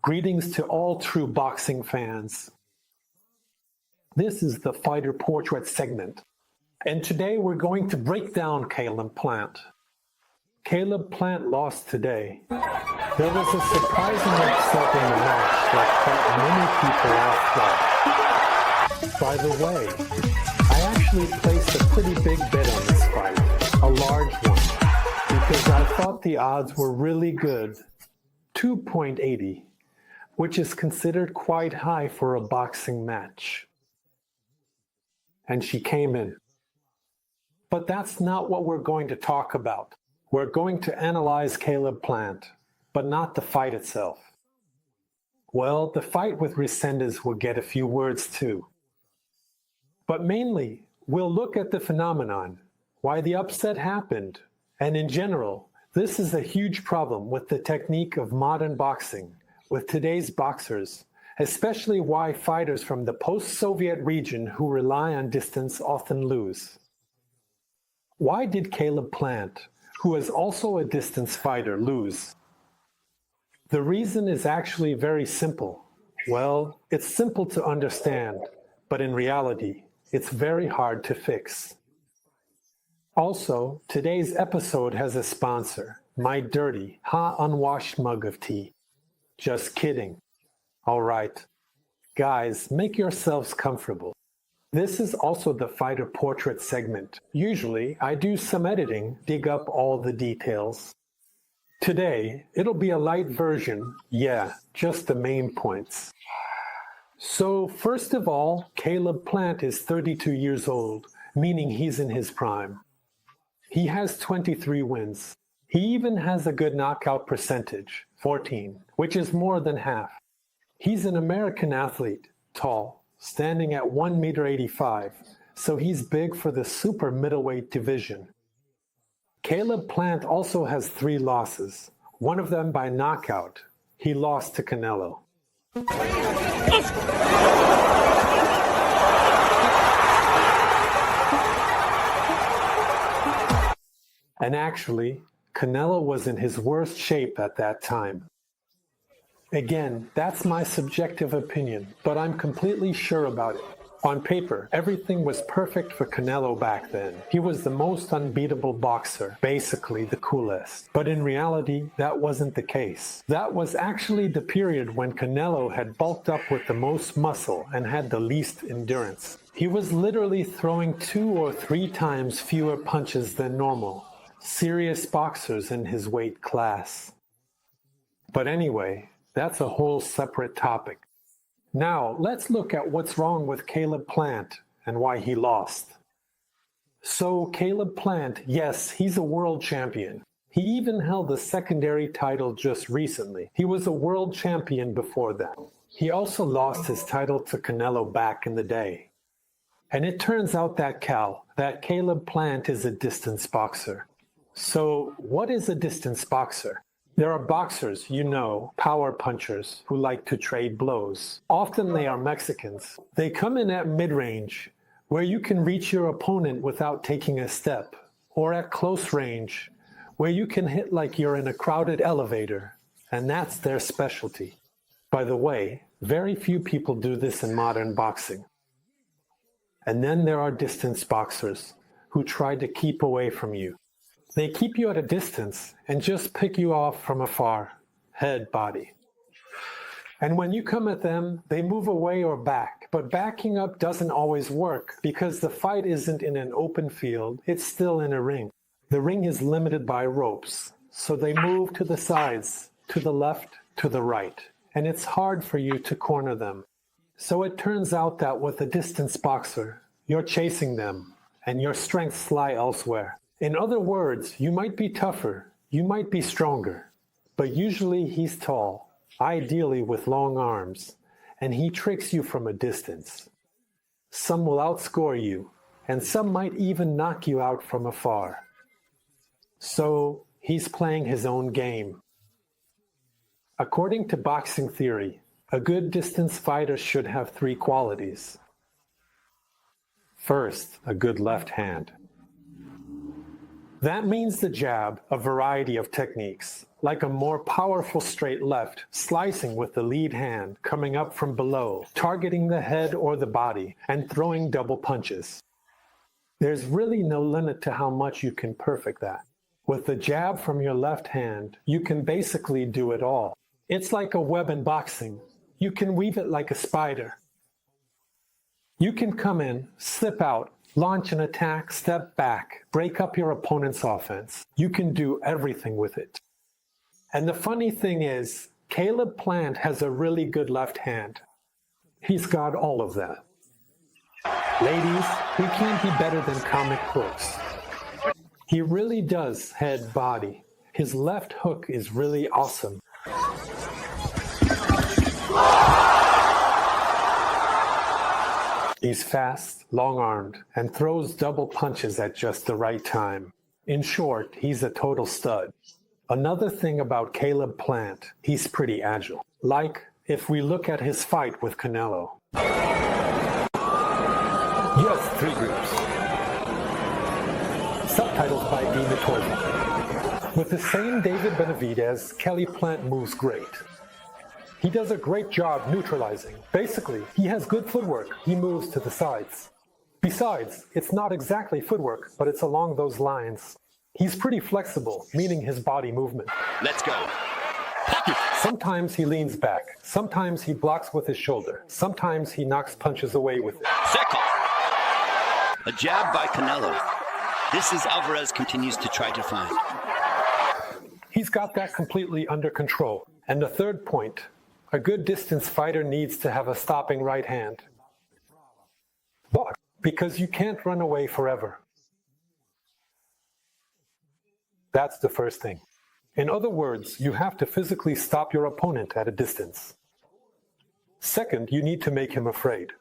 Greetings to all true boxing fans. This is the Fighter Portrait segment, and today we're going to break down Caleb Plant. Caleb Plant lost today. There was a surprising upset in the match that caught many people off guard. By the way, I actually placed a pretty big bet on this fight, a large one, because I thought the odds were really good, 2.80, which is considered quite high for a boxing match. And she came in. But that's not what we're going to talk about. We're going to analyze Caleb Plant, but not the fight itself. Well, the fight with Resendiz will get a few words too. But mainly, we'll look at the phenomenon, why the upset happened, and in general, this is a huge problem with the technique of modern boxing, with today's boxers, especially why fighters from the post-Soviet region who rely on distance often lose. Why did Caleb Plant, who is also a distance fighter, lose? The reason is actually very simple. Well, it's simple to understand, but in reality, it's very hard to fix. Also, today's episode has a sponsor, my dirty, unwashed mug of tea. Just kidding. All right. Guys, make yourselves comfortable. This is also the Fighter Portrait segment. Usually, I do some editing, dig up all the details. Today, it'll be a light version, just the main points. So, first of all, Caleb Plant is 32 years old, meaning he's in his prime. He has 23 wins. He even has a good knockout percentage, 14, which is more than half. He's an American athlete, tall, standing at 1.85 meters, so he's big for the super middleweight division. Caleb Plant also has 3 losses, one of them by knockout. He lost to Canelo. And actually, Canelo was in his worst shape at that time. Again, that's my subjective opinion, but I'm completely sure about it. On paper, everything was perfect for Canelo back then. He was the most unbeatable boxer, basically the coolest. But in reality, that wasn't the case. That was actually the period when Canelo had bulked up with the most muscle and had the least endurance. He was literally throwing 2 or 3 times fewer punches than normal. Serious boxers in his weight class. But anyway, that's a whole separate topic. Now, let's look at what's wrong with Caleb Plant and why he lost. So, Caleb Plant, yes, he's a world champion. He even held the secondary title just recently. He was a world champion before that. He also lost his title to Canelo back in the day. And it turns out that Caleb Plant is a distance boxer. So, what is a distance boxer? There are boxers, power punchers, who like to trade blows. Often they are Mexicans. They come in at mid-range, where you can reach your opponent without taking a step, or at close range, where you can hit like you're in a crowded elevator, and that's their specialty. By the way, very few people do this in modern boxing. And then there are distance boxers, who try to keep away from you. They keep you at a distance and just pick you off from afar, head, body. And when you come at them, they move away or back. But backing up doesn't always work because the fight isn't in an open field, it's still in a ring. The ring is limited by ropes, so they move to the sides, to the left, to the right, and it's hard for you to corner them. So it turns out that with a distance boxer, you're chasing them, and your strengths lie elsewhere. In other words, you might be tougher, you might be stronger, but usually he's tall, ideally with long arms, and he tricks you from a distance. Some will outscore you, and some might even knock you out from afar. So, he's playing his own game. According to boxing theory, a good distance fighter should have 3 qualities. First, a good left hand. That means the jab, a variety of techniques, like a more powerful straight left, slicing with the lead hand, coming up from below, targeting the head or the body, and throwing double punches. There's really no limit to how much you can perfect that. With the jab from your left hand, you can basically do it all. It's like a web in boxing. You can weave it like a spider. You can come in, slip out, launch an attack, step back, break up your opponent's offense. You can do everything with it. And the funny thing is, Caleb Plant has a really good left hand. He's got all of that. Ladies, he can't be better than comic books. He really does head body. His left hook is really awesome. He's fast, long-armed, and throws double punches at just the right time. In short, he's a total stud. Another thing about Caleb Plant, he's pretty agile. Like if we look at his fight with Canelo. Yes, 3 groups. Subtitles by Dina Torva. With the same David Benavidez, Kelly Plant moves great. He does a great job neutralizing. Basically, he has good footwork. He moves to the sides. Besides, it's not exactly footwork, but it's along those lines. He's pretty flexible, meaning his body movement. Let's go. Sometimes he leans back. Sometimes he blocks with his shoulder. Sometimes he knocks punches away with it. Second. A jab by Canelo. This is Alvarez continues to try to find. He's got that completely under control. And the third point, a good distance fighter needs to have a stopping right hand. But because you can't run away forever. That's the first thing. In other words, you have to physically stop your opponent at a distance. Second, you need to make him afraid.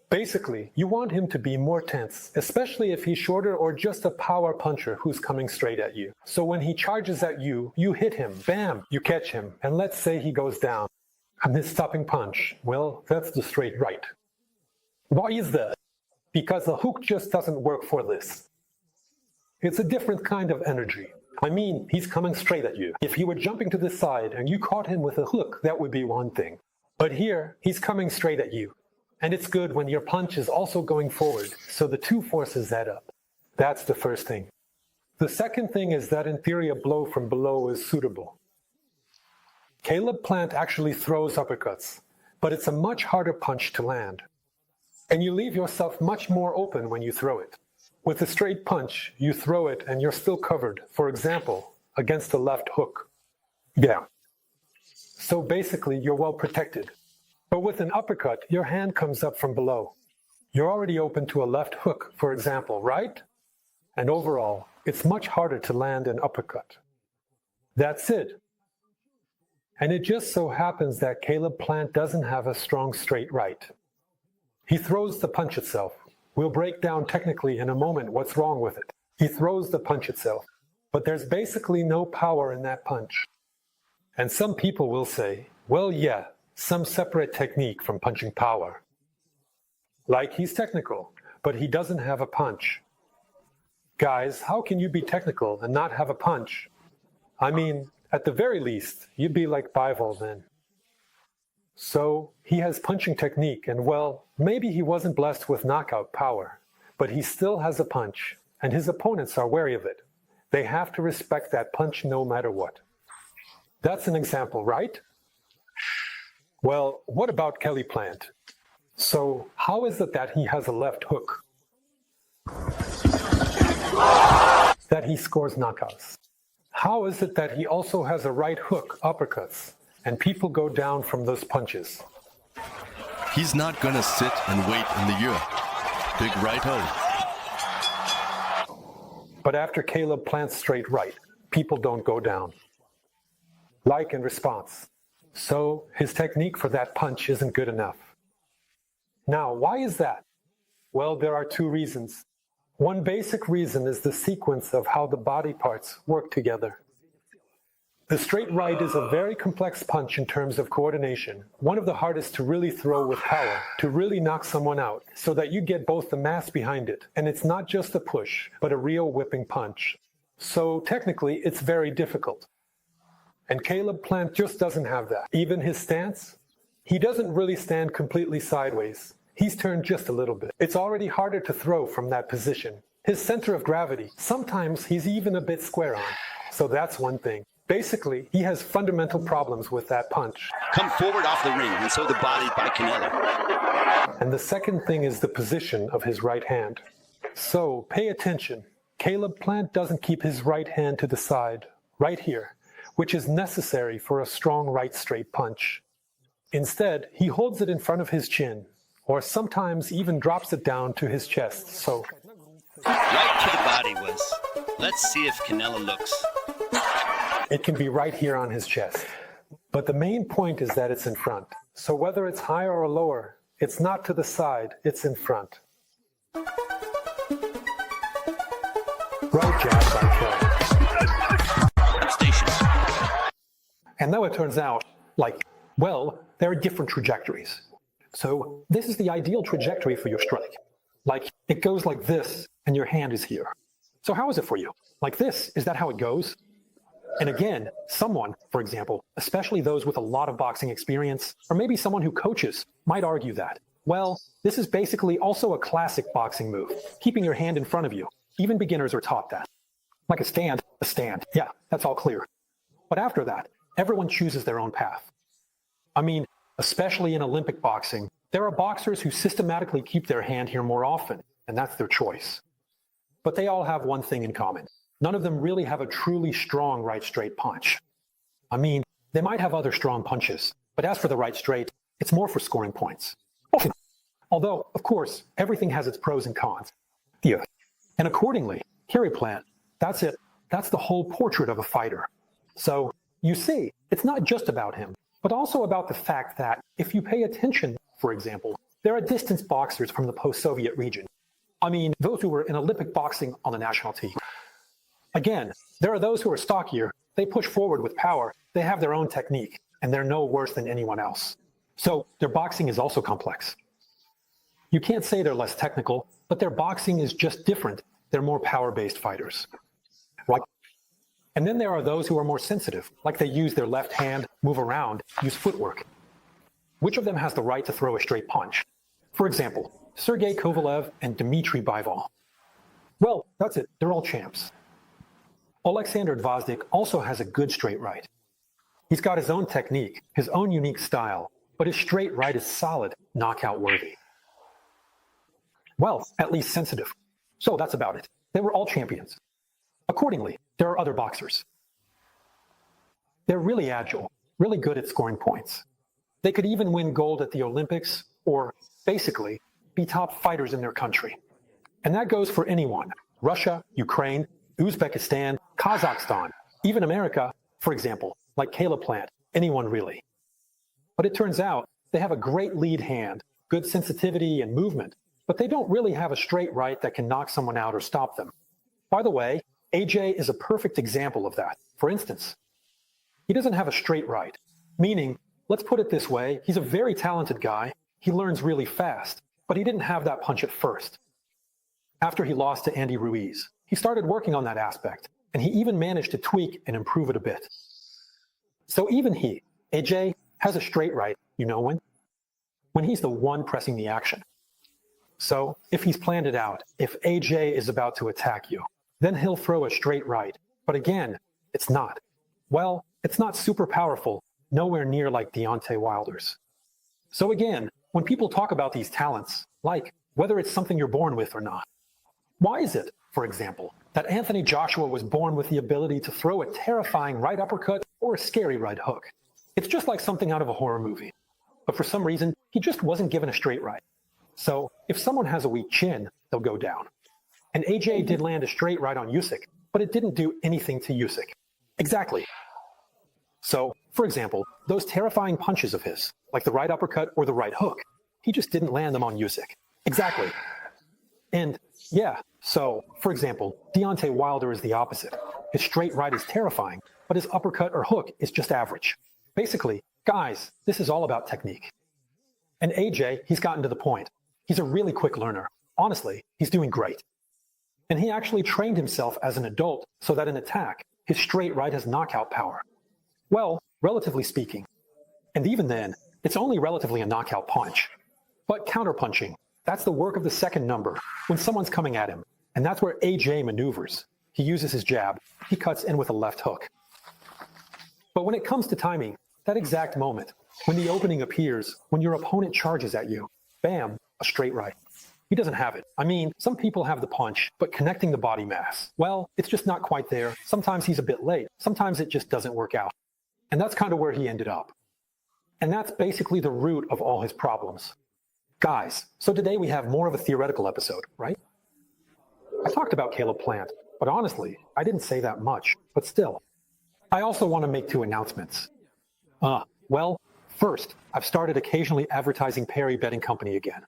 Basically, you want him to be more tense, especially if he's shorter or just a power puncher who's coming straight at you. So when he charges at you, you hit him, bam, you catch him, and let's say he goes down. And his stopping punch, well, that's the straight right. Why is that? Because a hook just doesn't work for this. It's a different kind of energy. I mean, he's coming straight at you. If he were jumping to the side and you caught him with a hook, that would be one thing. But here, he's coming straight at you. And it's good when your punch is also going forward, so the two forces add up. That's the first thing. The second thing is that in theory a blow from below is suitable. Caleb Plant actually throws uppercuts, but it's a much harder punch to land. And you leave yourself much more open when you throw it. With a straight punch, you throw it and you're still covered, for example, against the left hook. Yeah. So basically, you're well protected. But with an uppercut, your hand comes up from below. You're already open to a left hook, for example, right? And overall, it's much harder to land an uppercut. That's it. And it just so happens that Caleb Plant doesn't have a strong straight right. He throws the punch itself. We'll break down technically in a moment what's wrong with it. He throws the punch itself, but there's basically no power in that punch. And some people will say, well, yeah, some separate technique from punching power. Like he's technical, but he doesn't have a punch. Guys, how can you be technical and not have a punch? I mean, at the very least, you'd be like Bivol then. So he has punching technique, and well, maybe he wasn't blessed with knockout power, but he still has a punch, and his opponents are wary of it. They have to respect that punch no matter what. That's an example, right? Well, what about Kelly Plant? So how is it that he has a left hook? That he scores knockouts? How is it that he also has a right hook, uppercuts, and people go down from those punches? He's not gonna sit and wait in the air. Big right hook. But after Caleb Plant's straight right, people don't go down. Like in response. So his technique for that punch isn't good enough. Now, why is that? Well, there are two reasons. One basic reason is the sequence of how the body parts work together. The straight right is a very complex punch in terms of coordination, one of the hardest to really throw with power, to really knock someone out, so that you get both the mass behind it, and it's not just a push, but a real whipping punch. So technically, it's very difficult. And Caleb Plant just doesn't have that. Even his stance, he doesn't really stand completely sideways. He's turned just a little bit. It's already harder to throw from that position. His center of gravity, sometimes he's even a bit square on. So that's one thing. Basically, he has fundamental problems with that punch. Come forward off the ring, and so the body by Canelo. And the second thing is the position of his right hand. So pay attention. Caleb Plant doesn't keep his right hand to the side, right here, which is necessary for a strong right straight punch. Instead, he holds it in front of his chin, or sometimes even drops it down to his chest, so. Right to the body was. Let's see if Canelo looks. It can be right here on his chest. But the main point is that it's in front. So whether it's higher or lower, it's not to the side, it's in front. Right jab by kill. Station. And now it turns out, well, there are different trajectories. So this is the ideal trajectory for your strike. It goes like this, and your hand is here. So how is it for you? Like this, is that how it goes? And again, someone, for example, especially those with a lot of boxing experience, or maybe someone who coaches, might argue that, well, this is basically also a classic boxing move, keeping your hand in front of you. Even beginners are taught that. Like a stand. Yeah, that's all clear. But after that, everyone chooses their own path. I mean, especially in Olympic boxing, there are boxers who systematically keep their hand here more often, and that's their choice. But they all have one thing in common. None of them really have a truly strong right straight punch. I mean, they might have other strong punches, but as for the right straight, it's more for scoring points. Although, of course, everything has its pros and cons. Yeah. And accordingly, Gary Plant, that's it. That's the whole portrait of a fighter. So, you see, it's not just about him, but also about the fact that if you pay attention, for example, there are distance boxers from the post-Soviet region. I mean, those who were in Olympic boxing on the national team. Again, there are those who are stockier, they push forward with power, they have their own technique, and they're no worse than anyone else. So their boxing is also complex. You can't say they're less technical, but their boxing is just different. They're more power-based fighters. Right? And then there are those who are more sensitive, like they use their left hand, move around, use footwork. Which of them has the right to throw a straight punch? For example, Sergey Kovalev and Dmitry Bivol. Well, that's it. They're all champs. Alexander Dvozdik also has a good straight right. He's got his own technique, his own unique style, but his straight right is solid, knockout worthy. Well, at least sensitive. So that's about it. They were all champions. Accordingly, there are other boxers. They're really agile, really good at scoring points. They could even win gold at the Olympics, or basically, be top fighters in their country. And that goes for anyone. Russia, Ukraine, Uzbekistan, Kazakhstan, even America, for example, like Caleb Plant, anyone really. But it turns out they have a great lead hand, good sensitivity and movement, but they don't really have a straight right that can knock someone out or stop them. By the way, AJ is a perfect example of that. For instance, he doesn't have a straight right, meaning, let's put it this way, he's a very talented guy, he learns really fast, but he didn't have that punch at first. After he lost to Andy Ruiz, he started working on that aspect, and he even managed to tweak and improve it a bit. So even he, AJ, has a straight right, you know when? When he's the one pressing the action. So if he's planned it out, if AJ is about to attack you, then he'll throw a straight right. But again, it's not. Well, it's not super powerful, nowhere near like Deontay Wilder's. So again, when people talk about these talents, like whether it's something you're born with or not, why is it, for example, that Anthony Joshua was born with the ability to throw a terrifying right uppercut or a scary right hook? It's just like something out of a horror movie. But for some reason, he just wasn't given a straight right. So if someone has a weak chin, they'll go down. And AJ did land a straight right on Usyk, but it didn't do anything to Usyk. Exactly. So, for example, those terrifying punches of his, like the right uppercut or the right hook, he just didn't land them on Usyk. Exactly. And yeah, so, for example, Deontay Wilder is the opposite. His straight right is terrifying, but his uppercut or hook is just average. Basically, guys, this is all about technique. And AJ, he's gotten to the point. He's a really quick learner. Honestly, he's doing great. And he actually trained himself as an adult so that in attack, his straight right has knockout power. Well, relatively speaking. And even then, it's only relatively a knockout punch. But counterpunching, that's the work of the second number, when someone's coming at him. And that's where AJ maneuvers. He uses his jab, he cuts in with a left hook. But when it comes to timing, that exact moment, when the opening appears, when your opponent charges at you, bam, a straight right. He doesn't have it. I mean, some people have the punch, but connecting the body mass, well, it's just not quite there. Sometimes he's a bit late. Sometimes it just doesn't work out. And that's kind of where he ended up. And that's basically the root of all his problems. Guys, so today we have more of a theoretical episode, right? I talked about Caleb Plant, but honestly, I didn't say that much, but still. I also want to make 2 announcements. Well, first, I've started occasionally advertising Perry Betting Company again.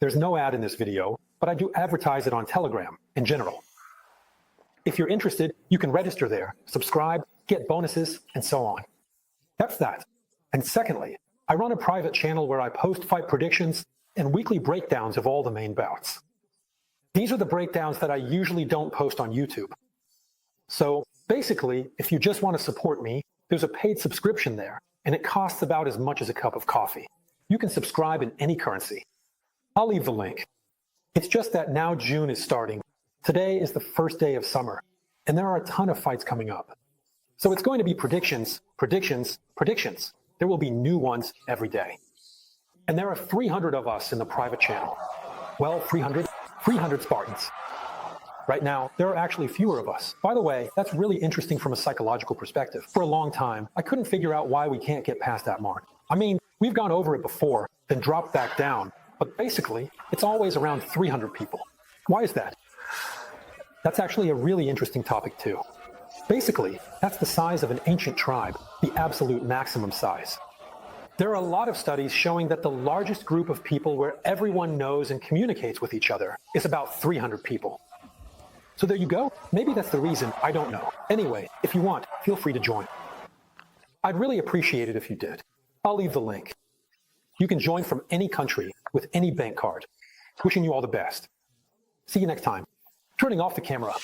There's no ad in this video, but I do advertise it on Telegram in general. If you're interested, you can register there, subscribe, get bonuses, and so on. That's that. And secondly, I run a private channel where I post fight predictions and weekly breakdowns of all the main bouts. These are the breakdowns that I usually don't post on YouTube. So basically, if you just want to support me, there's a paid subscription there, and it costs about as much as a cup of coffee. You can subscribe in any currency. I'll leave the link. It's just that now June is starting. Today is the first day of summer, and there are a ton of fights coming up. So it's going to be predictions, predictions, predictions. There will be new ones every day. And there are 300 of us in the private channel. Well, 300 Spartans. Right now, there are actually fewer of us. By the way, that's really interesting from a psychological perspective. For a long time, I couldn't figure out why we can't get past that mark. I mean, we've gone over it before, then dropped back down, but basically, it's always around 300 people. Why is that? That's actually a really interesting topic too. Basically, that's the size of an ancient tribe, the absolute maximum size. There are a lot of studies showing that the largest group of people where everyone knows and communicates with each other is about 300 people. So there you go. Maybe that's the reason, I don't know. Anyway, if you want, feel free to join. I'd really appreciate it if you did. I'll leave the link. You can join from any country with any bank card. Wishing you all the best. See you next time. Turning off the camera.